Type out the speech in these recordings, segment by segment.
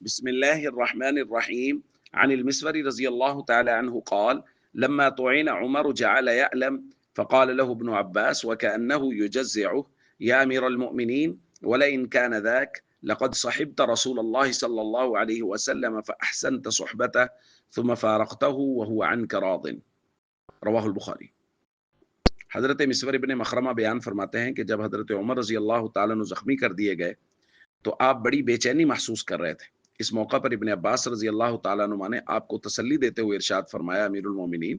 بسم الله الرحمن الرحيم. عن المسور رضي الله تعالى عنه قال: لما طعن عمر جعل يألم فقال له ابن عباس وكأنه يجزعه: يا أمير المؤمنين، ولئن كان ذاك لقد صحبت رسول الله صلى الله عليه وسلم فأحسنت صحبته ثم فارقته وهو عنك راض. رواہ البخاری۔ حضرت مسور ابن مخرمہ بیان فرماتے ہیں کہ جب حضرت عمر رضی اللہ تعالیٰ عنہ زخمی کر دیے گئے تو آپ بڑی بے چینی محسوس کر رہے تھے۔ اس موقع پر ابن عباس رضی اللہ تعالیٰ عنہ نے آپ کو تسلی دیتے ہوئے ارشاد فرمایا: امیر المومنین،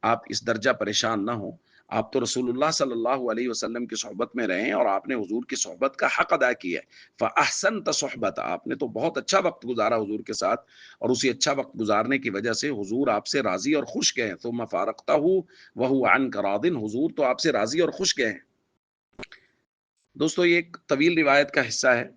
آپ اس درجہ پریشان نہ ہوں، آپ تو رسول اللہ صلی اللہ علیہ وسلم کی صحبت میں رہیں اور آپ نے حضور کی صحبت کا حق ادا کیا ہے۔ فاحسنت صحبت، آپ نے تو بہت اچھا وقت گزارا حضور کے ساتھ، اور اسی اچھا وقت گزارنے کی وجہ سے حضور آپ سے راضی اور خوش گئے ہیں۔ ثم فارقتہ وہو عنک راض، حضور تو آپ سے راضی اور خوش گئے ہیں۔ دوستو، یہ ایک طویل روایت کا حصہ ہے۔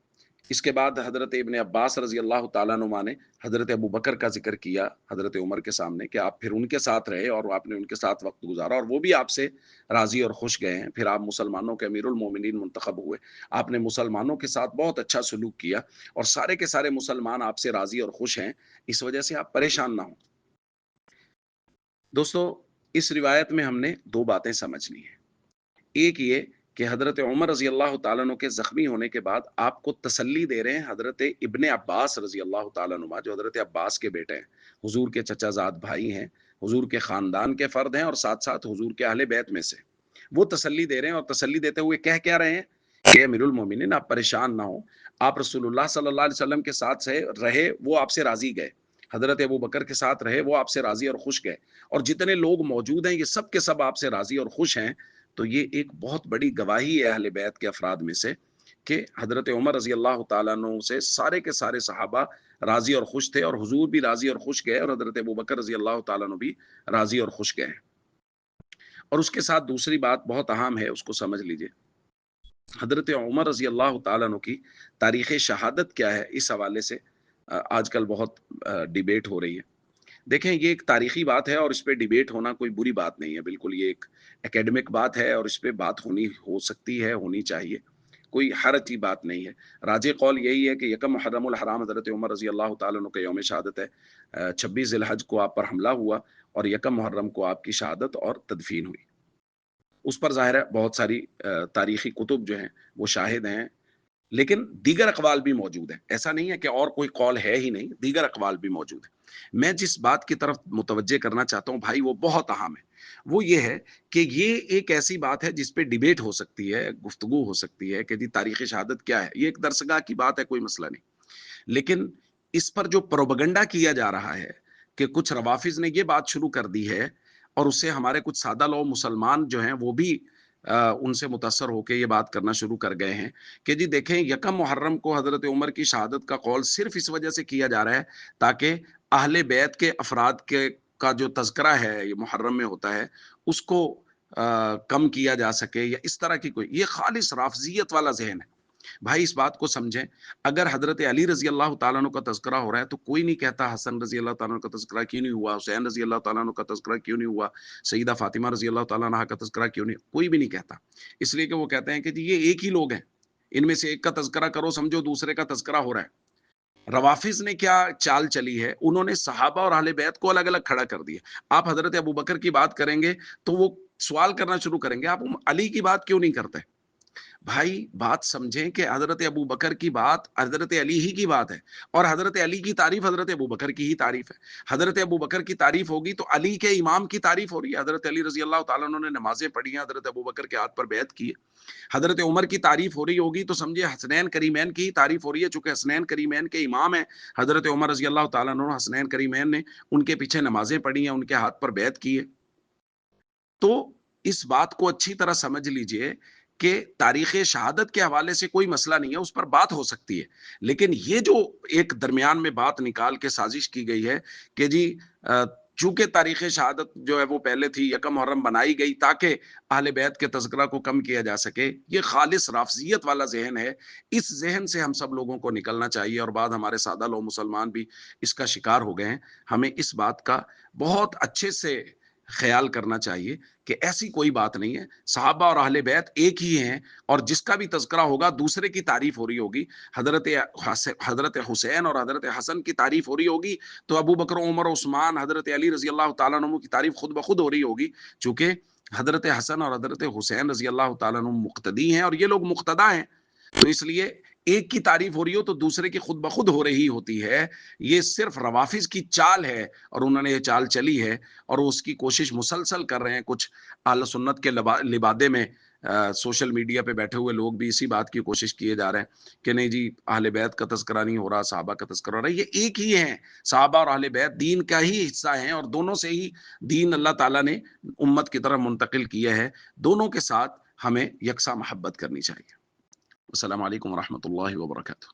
اس کے بعد حضرت ابن عباس رضی اللہ تعالیٰ عنہ نے حضرت ابو بکر کا ذکر کیا حضرت عمر کے سامنے کہ آپ پھر ان کے ساتھ رہے اور آپ نے ان کے ساتھ وقت گزارا اور وہ بھی آپ سے راضی اور خوش گئے ہیں۔ پھر آپ مسلمانوں کے امیر المومنین منتخب ہوئے، آپ نے مسلمانوں کے ساتھ بہت اچھا سلوک کیا اور سارے کے سارے مسلمان آپ سے راضی اور خوش ہیں، اس وجہ سے آپ پریشان نہ ہوں۔ دوستو، اس روایت میں ہم نے دو باتیں سمجھنی ہیں۔ ایک یہ کہ حضرت عمر رضی اللہ تعالیٰ عنہ کے زخمی ہونے کے بعد آپ کو تسلی دے رہے ہیں حضرت ابن عباس رضی اللہ تعالیٰ عنہ، جو حضرت عباس کے بیٹے ہیں، حضور کے چچا زاد بھائی ہیں، حضور کے خاندان کے فرد ہیں اور ساتھ ساتھ حضور کے اہل بیت میں سے۔ وہ تسلی دے رہے ہیں اور تسلی دیتے ہوئے کہہ کیا رہے ہیں کہ امیر المومنین، آپ پریشان نہ ہوں، آپ رسول اللہ صلی اللہ علیہ وسلم کے ساتھ سے رہے، وہ آپ سے راضی گئے، حضرت ابو بکر کے ساتھ رہے، وہ آپ سے راضی اور خوش گئے، اور جتنے لوگ موجود ہیں یہ سب کے سب آپ سے راضی اور خوش ہیں۔ تو یہ ایک بہت بڑی گواہی ہے اہل بیت کے افراد میں سے کہ حضرت عمر رضی اللہ تعالیٰ عنہ سے سارے کے سارے صحابہ راضی اور خوش تھے، اور حضور بھی راضی اور خوش گئے، اور حضرت ابو بکر رضی اللہ تعالیٰ عنہ بھی راضی اور خوش گئے۔ اور اس کے ساتھ دوسری بات بہت اہم ہے، اس کو سمجھ لیجئے۔ حضرت عمر رضی اللہ تعالیٰ عنہ کی تاریخ شہادت کیا ہے، اس حوالے سے آج کل بہت ڈیبیٹ ہو رہی ہے۔ دیکھیں، یہ ایک تاریخی بات ہے اور اس پہ ڈیبیٹ ہونا کوئی بری بات نہیں ہے، بالکل یہ ایک اکیڈمک بات ہے اور اس پہ بات ہو سکتی ہے، ہونی چاہیے، کوئی حرج کی بات نہیں ہے۔ راجح قول یہی ہے کہ یکم محرم الحرام حضرت عمر رضی اللہ تعالیٰ عنہ کا یوم شہادت ہے۔ 26 ذی الحج کو آپ پر حملہ ہوا اور یکم محرم کو آپ کی شہادت اور تدفین ہوئی۔ اس پر ظاہر ہے بہت ساری تاریخی کتب جو ہیں وہ شاہد ہیں، لیکن دیگر اقوال بھی موجود ہیں، ایسا نہیں ہے کہ اور کوئی قول ہے ہی نہیں، دیگر اقوال بھی موجود ہیں۔ میں جس بات کی طرف متوجہ کرنا چاہتا ہوں بھائی، وہ بہت اہم ہے، وہ یہ ہے کہ یہ ایک ایسی بات ہے جس پہ ڈیبیٹ ہو سکتی ہے، گفتگو ہو سکتی ہے کہ جی تاریخ شہادت کیا ہے، یہ ایک درسگاہ کی بات ہے، کوئی مسئلہ نہیں، لیکن اس پر جو پروپیگنڈا کیا جا رہا ہے کہ کچھ روافظ نے یہ بات شروع کر دی ہے، اور اس سے ہمارے کچھ سادہ لو مسلمان جو ہیں وہ بھی ان سے متاثر ہو کے یہ بات کرنا شروع کر گئے ہیں کہ جی دیکھیں، یکم محرم کو حضرت عمر کی شہادت کا قول صرف اس وجہ سے کیا جا رہا ہے تاکہ اہل بیت کے افراد کے کا جو تذکرہ ہے یہ محرم میں ہوتا ہے اس کو کم کیا جا سکے، یا اس طرح کی کوئی، یہ خالص رافضیت والا ذہن ہے۔ بھائی اس بات کو سمجھیں، اگر حضرت علی رضی اللہ تعالیٰ عنہ کا تذکرہ ہو رہا ہے تو کوئی نہیں کہتا حسن رضی اللہ تعالیٰ عنہ کا تذکرہ کیوں نہیں ہوا، حسین رضی اللہ تعالیٰ عنہ کا تذکرہ کیوں نہیں ہوا، سیدہ فاطمہ رضی اللہ تعالیٰ عنہ کا تذکرہ کیوں نہیں، کوئی بھی نہیں کہتا، اس لیے کہ وہ کہتے ہیں کہ جی یہ ایک ہی لوگ ہیں، ان میں سے ایک کا تذکرہ کرو، سمجھو دوسرے کا تذکرہ ہو رہا ہے۔ روافظ نے کیا چال چلی ہے، انہوں نے صحابہ اور اہل بیت کو الگ الگ کھڑا کر دیا۔ آپ حضرت ابو بکر کی بات کریں گے تو وہ سوال کرنا شروع کریں گے، آپ علی کی بات کیوں نہیں کرتے؟ بھائی بات سمجھیں کہ حضرت ابو بکر کی بات حضرت علی ہی کی بات ہے، اور حضرت علی کی تعریف حضرت ابو بکر کی ہی تعریف ہے۔ حضرت ابو بکر کی تعریف ہوگی تو علی کے امام کی تعریف ہو رہی ہے، حضرت علی رضی اللہ تعالیٰ عنہ نے نمازیں پڑھی ہیں، حضرت ابو بکر کے ہاتھ پر بیعت کی ہے۔ حضرت عمر کی تعریف ہو رہی ہوگی تو سمجھے حسنین کریمین کی ہی تعریف ہو رہی ہے، چونکہ حسنین کریمین کے امام ہیں حضرت عمر رضی اللہ تعالیٰ عنہ، حسنین کریمین نے ان کے پیچھے نمازیں پڑھی ہیں، ان کے ہاتھ پر بیعت کی ہے۔ تو اس بات کو اچھی طرح سمجھ لیجئے کہ تاریخ شہادت کے حوالے سے کوئی مسئلہ نہیں ہے، اس پر بات ہو سکتی ہے، لیکن یہ جو ایک درمیان میں بات نکال کے سازش کی گئی ہے کہ جی چونکہ تاریخ شہادت جو ہے وہ پہلے تھی، یکم محرم بنائی گئی تاکہ اہل بیت کے تذکرہ کو کم کیا جا سکے، یہ خالص رافضیت والا ذہن ہے۔ اس ذہن سے ہم سب لوگوں کو نکلنا چاہیے، اور بعد ہمارے سادہ لوگ مسلمان بھی اس کا شکار ہو گئے ہیں۔ ہمیں اس بات کا بہت اچھے سے خیال کرنا چاہیے کہ ایسی کوئی بات نہیں ہے، صحابہ اور اہل بیت ایک ہی ہیں، اور جس کا بھی تذکرہ ہوگا دوسرے کی تعریف ہو رہی ہوگی، حضرت حسین اور حضرت حسن کی تعریف ہو رہی ہوگی تو ابو بکر، عمر، عثمان، حضرت علی رضی اللہ تعالیٰ عنہ کی تعریف خود بخود ہو رہی ہوگی، چونکہ حضرت حسن اور حضرت حسین رضی اللہ تعالیٰ عنہ مقتدی ہیں اور یہ لوگ مقتدا ہیں، تو اس لیے ایک کی تعریف ہو رہی ہو تو دوسرے کی خود بخود ہو رہی ہوتی ہے۔ یہ صرف روافظ کی چال ہے، اور انہوں نے یہ چال چلی ہے، اور وہ اس کی کوشش مسلسل کر رہے ہیں۔ کچھ اہل سنت کے لبادے میں سوشل میڈیا پہ بیٹھے ہوئے لوگ بھی اسی بات کی کوشش کیے جا رہے ہیں کہ نہیں جی اہل بیت کا تذکرہ نہیں ہو رہا، صحابہ کا تذکرہ ہو رہا ہے۔ یہ ایک ہی ہیں، صحابہ اور اہل بیت دین کا ہی حصہ ہیں، اور دونوں سے ہی دین اللہ تعالیٰ نے امت کی طرف منتقل کیا ہے۔ دونوں کے ساتھ ہمیں یکساں محبت کرنی چاہیے۔ السلام علیکم ورحمۃ اللہ وبرکاتہ۔